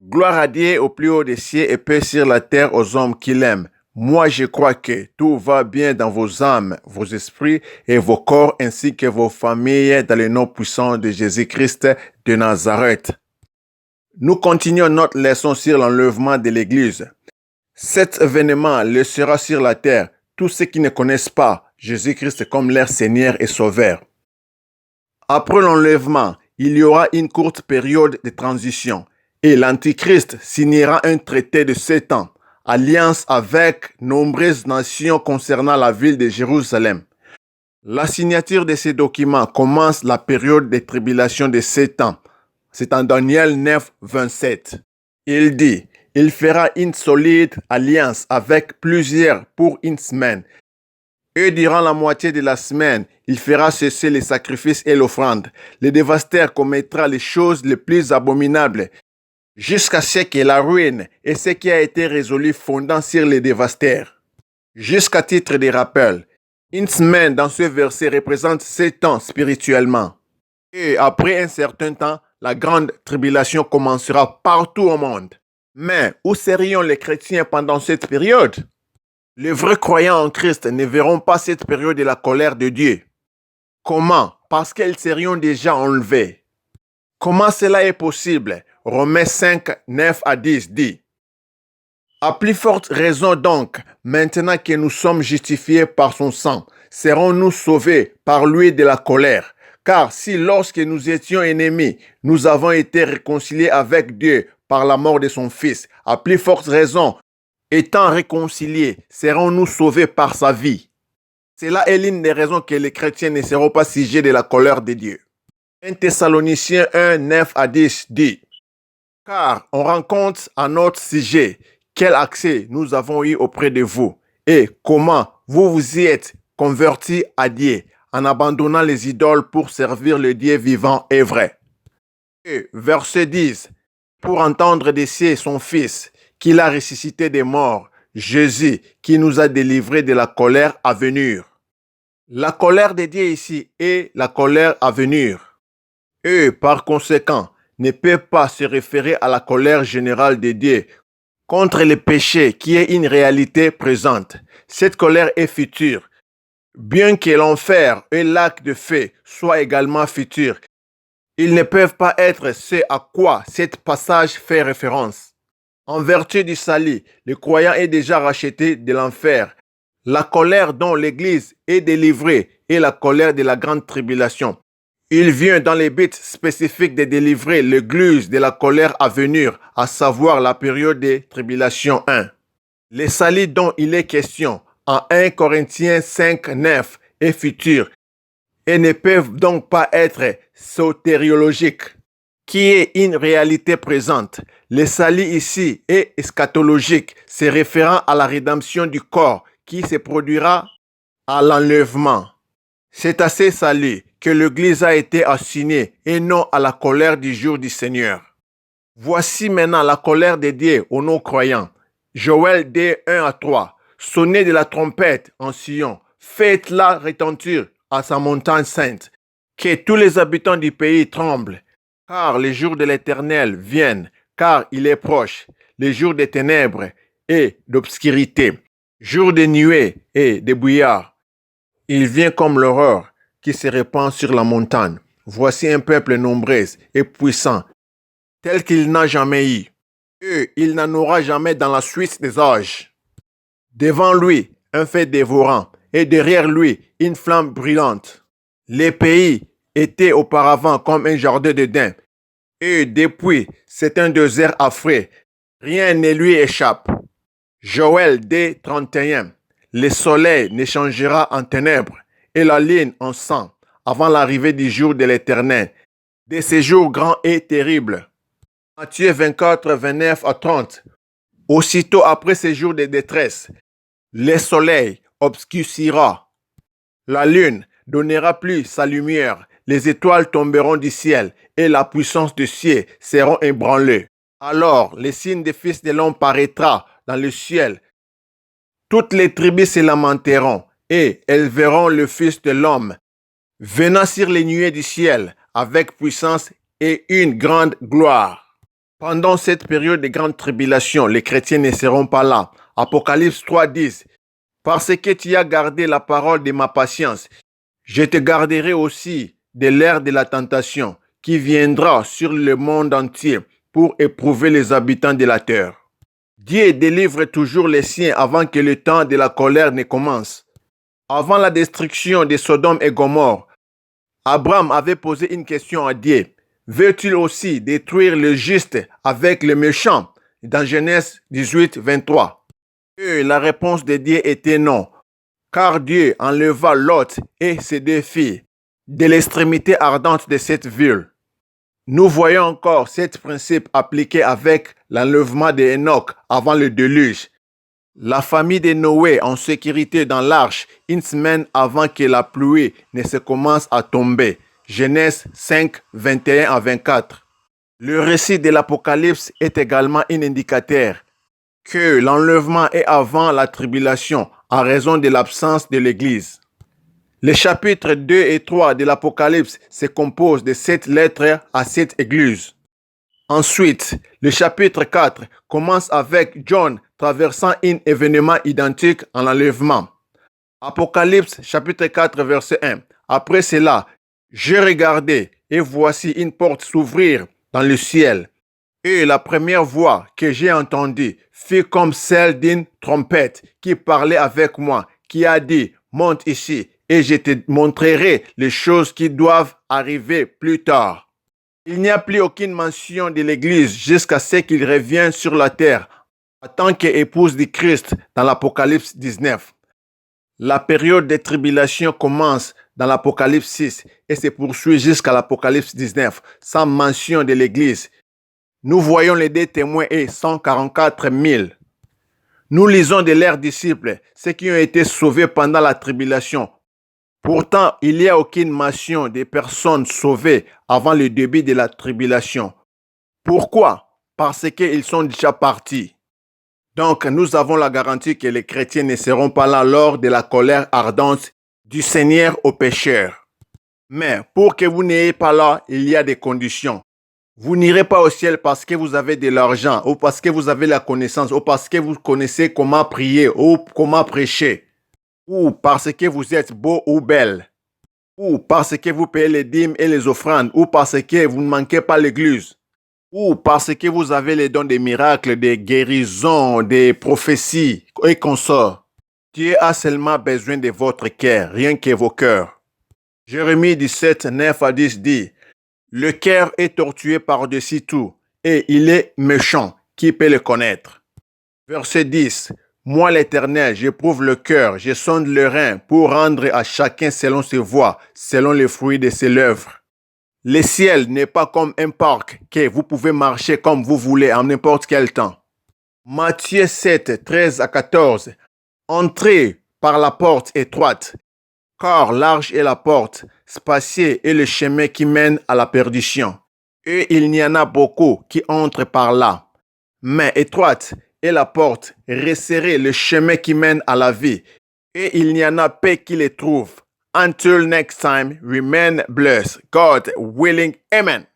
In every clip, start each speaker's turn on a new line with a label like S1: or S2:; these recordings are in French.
S1: Gloire à Dieu au plus haut des cieux et paix sur la terre aux hommes qu'il aime. Moi, je crois que tout va bien dans vos âmes, vos esprits et vos corps, ainsi que vos familles, dans le nom puissant de Jésus-Christ de Nazareth. Nous continuons notre leçon sur l'enlèvement de l'Église. Cet événement le sera sur la terre, tous ceux qui ne connaissent pas Jésus-Christ comme leur Seigneur et Sauveur. Après l'enlèvement, il y aura une courte période de transition et l'Antichrist signera un traité de 7 ans, alliance avec nombreuses nations concernant la ville de Jérusalem. La signature de ces documents commence la période de tribulation de 7 ans. C'est en Daniel 9, 27. Il dit, il fera une solide alliance avec plusieurs pour une semaine. Et durant la moitié de la semaine, il fera cesser les sacrifices et l'offrande. Le dévastateur commettra les choses les plus abominables, jusqu'à ce que la ruine et ce qui a été résolu fondant sur les dévastateurs. Jusqu'à titre de rappel, une semaine dans ce verset représente 7 ans spirituellement. Et après un certain temps, la grande tribulation commencera partout au monde. Mais où serions les chrétiens pendant cette période? Les vrais croyants en Christ ne verront pas cette période de la colère de Dieu. Comment? Parce qu'ils serions déjà enlevés. Comment cela est possible? Romains 5, 9 à 10 dit. À plus forte raison donc, maintenant que nous sommes justifiés par son sang, serons-nous sauvés par lui de la colère. Car si lorsque nous étions ennemis, nous avons été réconciliés avec Dieu par la mort de son Fils, à plus forte raison, étant réconciliés, serons-nous sauvés par sa vie. Cela est l'une des raisons que les chrétiens ne seront pas sujets de la colère de Dieu. 1 Thessaloniciens 1, 9 à 10 dit. Car on rencontre à notre sujet quel accès nous avons eu auprès de vous et comment vous vous y êtes convertis à Dieu en abandonnant les idoles pour servir le Dieu vivant et vrai. Et verset 10. Pour entendre des cieux son Fils, qu'il a ressuscité des morts, Jésus, qui nous a délivrés de la colère à venir. La colère de Dieu ici est la colère à venir. Et par conséquent, ne peut pas se référer à la colère générale de Dieu contre le péché qui est une réalité présente. Cette colère est future. Bien que l'enfer et l'acte de feu soient également futurs, ils ne peuvent pas être ce à quoi cet passage fait référence. En vertu du salut, le croyant est déjà racheté de l'enfer. La colère dont l'Église est délivrée est la colère de la grande tribulation. Il vient dans les buts spécifiques de délivrer l'Église de la colère à venir, à savoir la période de tribulation 1. Le salut dont il est question en 1 Corinthiens 5, 9 est futur et ne peuvent donc pas être sotériologiques, qui est une réalité présente. Le salut ici est eschatologique, se référant à la rédemption du corps qui se produira à l'enlèvement. C'est à ce salut que l'Église a été assignée et non à la colère du jour du Seigneur. Voici maintenant la colère de Dieu aux non-croyants. Joël 2, 1 à 3. Sonnez de la trompette en Sion, faites-la retentir à sa montagne sainte, que tous les habitants du pays tremblent, car les jours de l'Éternel viennent, car il est proche, les jours des ténèbres et d'obscurité, jours de nuée et de brouillard. Il vient comme l'aurore qui se répand sur la montagne. Voici un peuple nombreux et puissant, tel qu'il n'a jamais eu. Et il n'en aura jamais dans la suite des âges. Devant lui, un feu dévorant, et derrière lui, une flamme brûlante. Les pays étaient auparavant comme un jardin d'Éden, et depuis, c'est un désert affreux. Rien ne lui échappe. Joël 2, 31. Le soleil ne changera en ténèbres et la lune en sang avant l'arrivée du jour de l'Éternel, de ces jours grands et terribles. Matthieu 24, 29 à 30. Aussitôt après ces jours de détresse, le soleil obscurcira, la lune donnera plus sa lumière, les étoiles tomberont du ciel et la puissance du ciel seront ébranlées. Alors, le signe des fils de l'homme paraîtra dans le ciel. Toutes les tribus se lamenteront et elles verront le Fils de l'homme venant sur les nuées du ciel avec puissance et une grande gloire. Pendant cette période de grande tribulation, les chrétiens ne seront pas là. Apocalypse 3:10. Parce que tu as gardé la parole de ma patience, je te garderai aussi de l'ère de la tentation qui viendra sur le monde entier pour éprouver les habitants de la terre. Dieu délivre toujours les siens avant que le temps de la colère ne commence. Avant la destruction de Sodome et Gomorrhe, Abraham avait posé une question à Dieu. Veux-tu aussi détruire le juste avec le méchant? Dans Genèse 18:23. Et la réponse de Dieu était non, car Dieu enleva Lot et ses 2 filles de l'extrémité ardente de cette ville. Nous voyons encore ce principe appliqué avec l'enlèvement d'Enoch avant le déluge. La famille de Noé en sécurité dans l'arche une semaine avant que la pluie ne se commence à tomber. Genèse 5:21-24. Le récit de l'Apocalypse est également un indicateur que l'enlèvement est avant la tribulation en raison de l'absence de l'Église. Les chapitres 2 et 3 de l'Apocalypse se composent de 7 lettres à 7 églises. Ensuite, le chapitre 4 commence avec John traversant un événement identique à l'enlèvement. Apocalypse chapitre 4 verset 1. Après cela, j'ai regardé et voici une porte s'ouvrir dans le ciel. Et la première voix que j'ai entendue fut comme celle d'une trompette qui parlait avec moi, qui a dit, monte ici et je te montrerai les choses qui doivent arriver plus tard. Il n'y a plus aucune mention de l'Église jusqu'à ce qu'il revienne sur la terre en tant qu'épouse du Christ dans l'Apocalypse 19. La période de tribulation commence dans l'Apocalypse 6 et se poursuit jusqu'à l'Apocalypse 19 sans mention de l'Église. Nous voyons les 2 témoins et 144 000. Nous lisons de leurs disciples, ceux qui ont été sauvés pendant la tribulation. Pourtant, il n'y a aucune mention des personnes sauvées avant le début de la tribulation. Pourquoi? Parce qu'ils sont déjà partis. Donc, nous avons la garantie que les chrétiens ne seront pas là lors de la colère ardente du Seigneur aux pécheurs. Mais pour que vous n'ayez pas là, il y a des conditions. Vous n'irez pas au ciel parce que vous avez de l'argent, ou parce que vous avez la connaissance, ou parce que vous connaissez comment prier, ou comment prêcher, ou parce que vous êtes beau ou belle, ou parce que vous payez les dîmes et les offrandes, ou parce que vous ne manquez pas l'église, ou parce que vous avez les dons des miracles, des guérisons, des prophéties et consorts. Dieu a seulement besoin de votre cœur, rien que vos cœurs. Jérémie 17, 9-10 dit, le cœur est tortué par-dessus tout, et il est méchant. Qui peut le connaître? Verset 10. Moi, l'Éternel, j'éprouve le cœur, je sonde le rein pour rendre à chacun selon ses voies, selon les fruits de ses lèvres. Le ciel n'est pas comme un parc que vous pouvez marcher comme vous voulez en n'importe quel temps. Matthieu 7, 13-14. Entrez par la porte étroite, car large est la porte, spacieux est le chemin qui mène à la perdition. Et il y en a beaucoup qui entrent par là. Mais étroite est la porte, resserré le chemin qui mène à la vie. Et il y en a peu qui les trouvent. Until next time, remain blessed. God willing. Amen.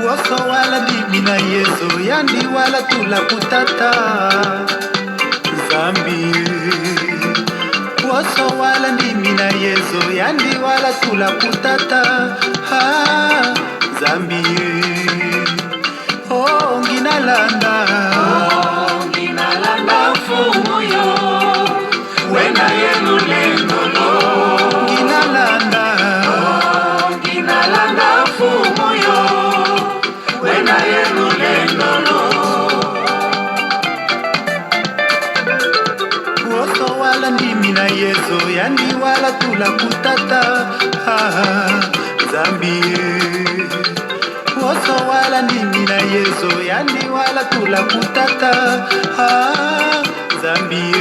S2: Woso wala bibi na Yesu yandi wala tula kutata Zambi. Woso wala ndimi na Yesu yandi wala tula kutata Zambi. Oh nginalanda fumo yo wena yenu lengolo nginalanda fumo yo wena yenu lengolo wala ndimi na yezo yandi wala tula kutata Zambi Oso wala ndimi na yezo yandi wala tula kutata Zambi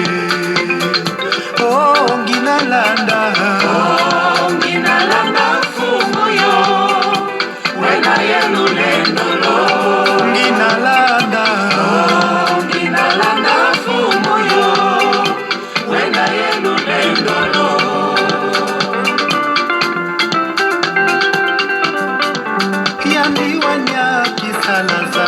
S2: Oh ngina landa
S3: fumo yo wena yelu lendolo
S2: ngina landa
S3: fumo yo wena yelu lendolo
S2: Yandi wanya kisala za